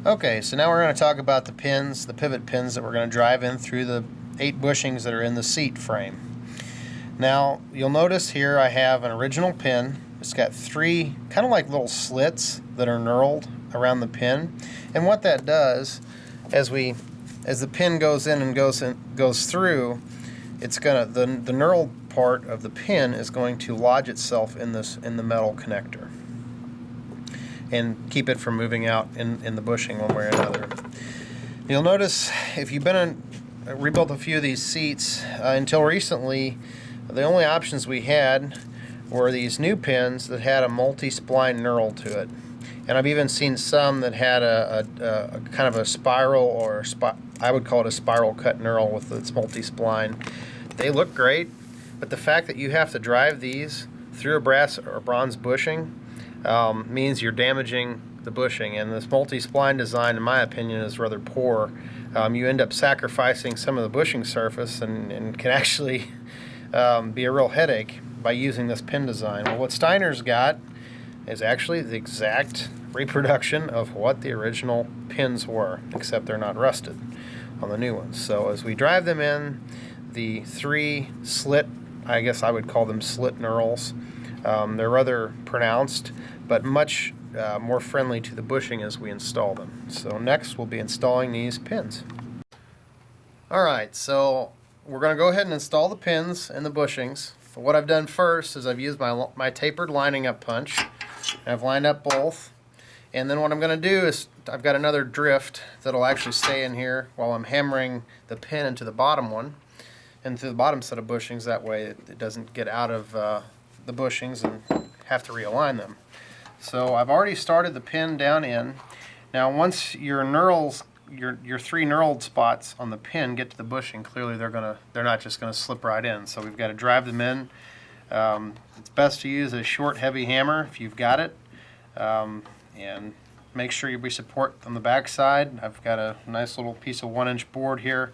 Okay, so now we're going to talk about the pins, the pivot pins that we're going to drive in through the 8 bushings that are in the seat frame. Now, you'll notice here I have an original pin. It's got 3 kind of like little slits that are knurled around the pin. And what that does, as the pin goes in and goes through, it's gonna the knurled part of the pin is going to lodge itself in the metal connector and keep it from moving out in the bushing one way or another. You'll notice if you've rebuilt a few of these seats until recently, the only options we had were these new pins that had a multi-spline knurl to it. And I've even seen some that had a kind of a spiral, or I would call it a spiral cut knurl with its multi-spline. They look great, but the fact that you have to drive these through a brass or bronze bushing means you're damaging the bushing, and this multi-spline design, in my opinion, is rather poor. You end up sacrificing some of the bushing surface and can actually be a real headache by using this pin design. Well, what Steiner's got is actually the exact reproduction of what the original pins were, except they're not rusted on the new ones. So as we drive them in, the 3 slit, I guess I would call them slit knurls, they're rather pronounced, but much more friendly to the bushing as we install them. So next we'll be installing these pins. Alright, so we're going to go ahead and install the pins and the bushings. What I've done first is I've used my tapered lining up punch. I've lined up both, and then what I'm going to do is I've got another drift that'll actually stay in here while I'm hammering the pin into the bottom one and through the bottom set of bushings. That way it doesn't get out of the bushings and have to realign them. So I've already started the pin down in. Now once your knurls, your 3 knurled spots on the pin get to the bushing, clearly they're not just going to slip right in. So we've got to drive them in. It's best to use a short, heavy hammer if you've got it, and make sure we support on the back side. I've got a nice little piece of 1-inch board here,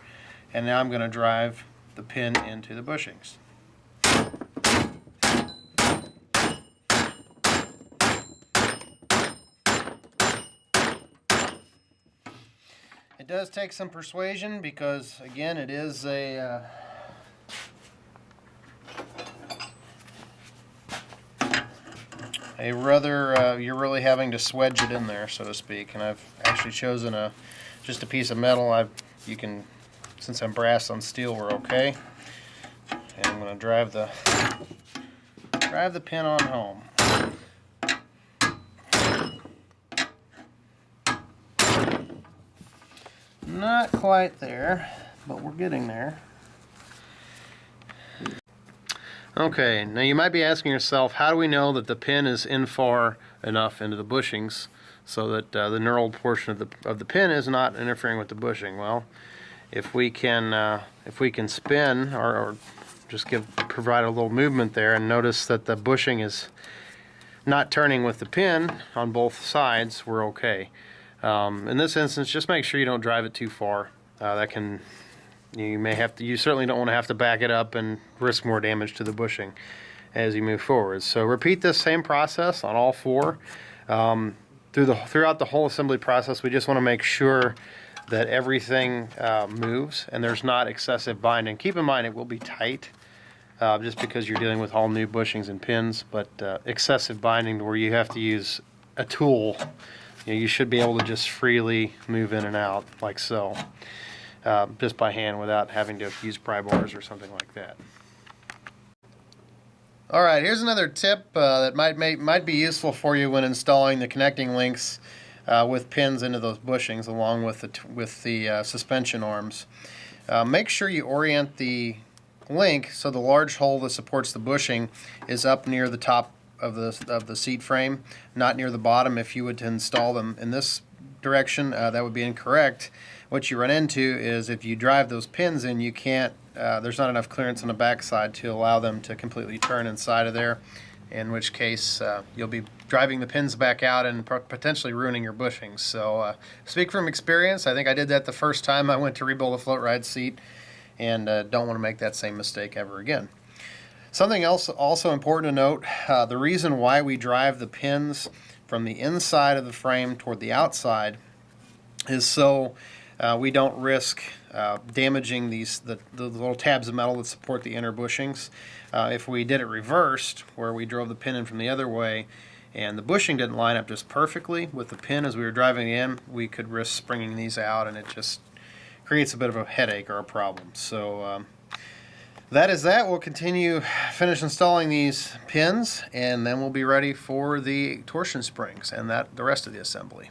and now I'm going to drive the pin into the bushings. It does take some persuasion because, again, it is a rather, you're really having to swedge it in there, so to speak. And I've actually chosen just a piece of metal. You can, since I'm brass on steel, we're okay. And I'm going to drive the pin on home. Not quite there, but we're getting there. Okay, now you might be asking yourself, how do we know that the pin is in far enough into the bushings so that the knurled portion of the pin is not interfering with the bushing? Well, if we can spin or just provide a little movement there and notice that the bushing is not turning with the pin on both sides, we're okay. In this instance, just make sure you don't drive it too far. You certainly don't want to have to back it up and risk more damage to the bushing as you move forward. So repeat this same process on all 4. Throughout the whole assembly process, we just want to make sure that everything moves and there's not excessive binding. Keep in mind it will be tight just because you're dealing with all new bushings and pins, but excessive binding to where you have to use a tool, you should be able to just freely move in and out like so. Just by hand without having to use pry bars or something like that. Alright, here's another tip that might be useful for you when installing the connecting links with pins into those bushings along with the suspension arms. Make sure you orient the link so the large hole that supports the bushing is up near the top of the seat frame, not near the bottom. If you would to install them in this direction, that would be incorrect. What you run into is if you drive those pins in, you can't, there's not enough clearance on the back side to allow them to completely turn inside of there, in which case you'll be driving the pins back out and potentially ruining your bushings. So speak from experience. I think I did that the first time I went to rebuild a float ride seat, and don't want to make that same mistake ever again. Something else also important to note, the reason why we drive the pins from the inside of the frame toward the outside is so we don't risk damaging the little tabs of metal that support the inner bushings. If we did it reversed, where we drove the pin in from the other way, and the bushing didn't line up just perfectly with the pin as we were driving in, we could risk springing these out, and it just creates a bit of a headache or a problem. So that is that. We'll finish installing these pins, and then we'll be ready for the torsion springs and the rest of the assembly.